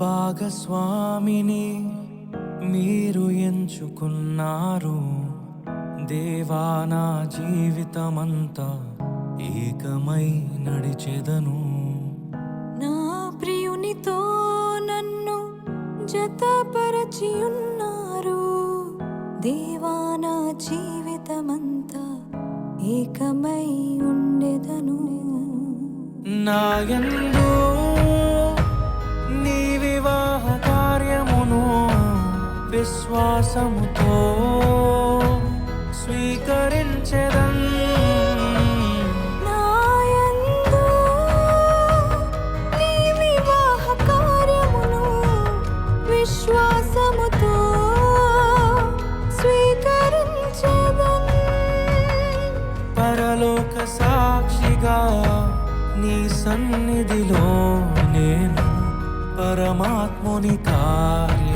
భాగస్వామిని మీరు ఎంచుకున్నారు దేవా. నా జీవితమంతా ఏకమై నడిచెదను. నా ప్రియునితో నన్ను జతపరచి ఉన్నారు దేవా. నా జీవితమంతా ఏకమై ఉండెదను. నా యందు నీ వివాహ కార్యమును విశ్వాసముతో స్వీకరించెదన్. నా యందు నీ వివాహ కార్యమును విశ్వాసముతో స్వీకరించెదన్. పరలోక సాక్షిగా నీ సన్నిధిలో నేను పరమాత్ముని కార్య